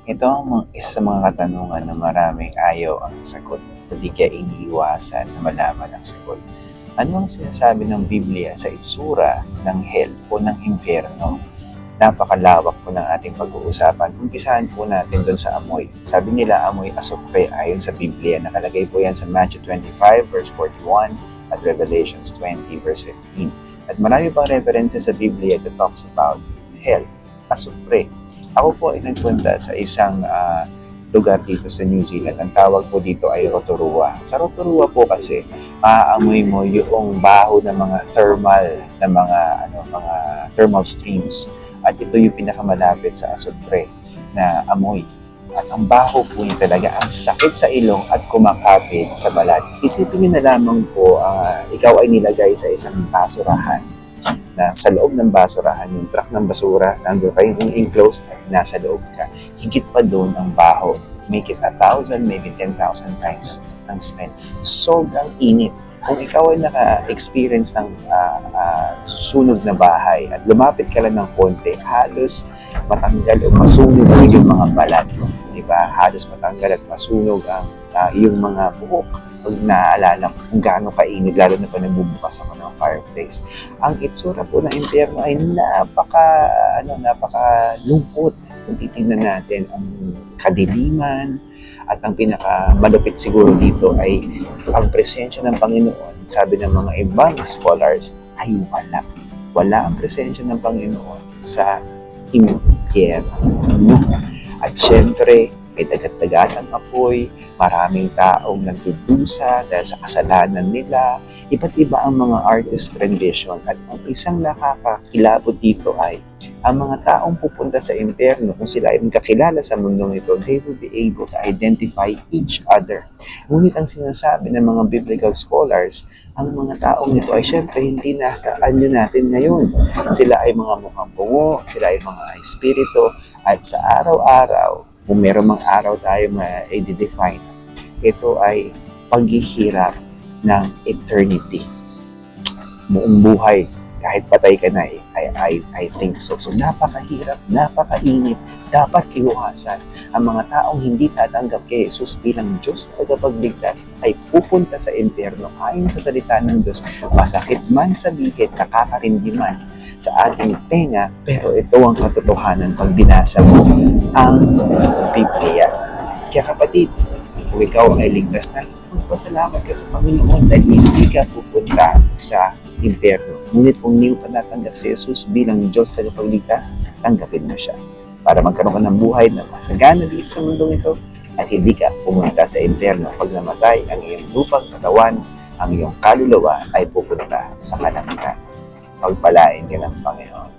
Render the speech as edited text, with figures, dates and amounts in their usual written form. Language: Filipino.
Ito ang isa sa mga katanungan na maraming ayaw ang sagot o di kaya iniiwasan na malaman ang sagot. Ano ang sinasabi ng Biblia sa itsura ng hell o ng impyerno? Napakalawak po ng ating pag-uusapan. Umpisahan po natin doon sa amoy. Sabi nila amoy asupre ayon sa Biblia. Nakalagay po yan sa Matthew 25 verse 41 at Revelations 20 verse 15. At marami pang references sa Biblia that talks about hell, asupre. Ako po ay nagpunta sa isang lugar dito sa New Zealand. Ang tawag po dito ay Rotorua. Sa Rotorua po kasi, maaamoy mo yung baho ng mga mga thermal streams. At ito yung pinakamalapit sa asupre na amoy. At ang baho po niya talaga, ang sakit sa ilong at kumakapit sa balat. Isipin niyo na lamang po, ikaw ay nilagay sa isang basurahan na sa loob ng basurahan, yung truck ng basura, nandun kayong enclosed at nasa loob ka. Higit pa doon ang baho. Make it 1,000, maybe 10,000 times ang smell. Sobrang init. Kung ikaw ay naka-experience ng sunog na bahay at lumapit ka lang ng konti, halos matanggal o masunog ang iyong mga balat. Diba? Halos matanggal at masunog ang iyong mga buhok. Pag naaalala ko kung gaano kainit, lalo na pa nagbubukas ako ng fireplace. Ang itsura po ng impyerno ay napaka-lungkot. Kung titignan natin ang kadiliman at ang pinakamalupit siguro dito ay ang presensya ng Panginoon. Sabi ng mga ibang scholars ay wala. Wala ang presensya ng Panginoon sa impyerno. At syempre, may dagat-dagatang apoy, maraming taong nagdudusa dahil sa kasalanan nila. Iba't iba ang mga artist rendition. At ang isang nakakakilabot dito ay ang mga taong pupunta sa impyerno, kung sila ay magkakilala sa mundong ito, they will be able to identify each other. Ngunit ang sinasabi ng mga biblical scholars, ang mga taong ito ay syempre hindi nasa anyo natin ngayon. Sila ay mga mukhang bungo, sila ay mga espiritu, at sa araw-araw, kung meron mang araw tayo ma-define, ito ay paghihirap ng eternity. Buong buhay, kahit patay ka na, I think so. So napakahirap, napakainit, dapat iwasan. Ang mga taong hindi tatanggap kay Jesus bilang Diyos na tagapagligtas ay pupunta sa impyerno ayon sa salita ng Diyos. Masakit man sabihin, nakakarindi man sa ating tenga, pero ito ang katotohanan pag binasa mo ang Biblia. Kaya kapatid, kung ikaw ay ligtas na, magpasalamat ka sa Panginoon dahil hindi ka pupunta sa impyerno. Ngunit kung hindi mo pa natanggap si Jesus bilang Diyos na tagapagligtas, tanggapin mo siya para magkaroon ka ng buhay na masagana dito sa mundong ito at hindi ka pumunta sa impyerno. Pag namatay, ang iyong lupang katawan, ang iyong kaluluwa ay pupunta sa kalangitan. Pagpalain ka ng Panginoon.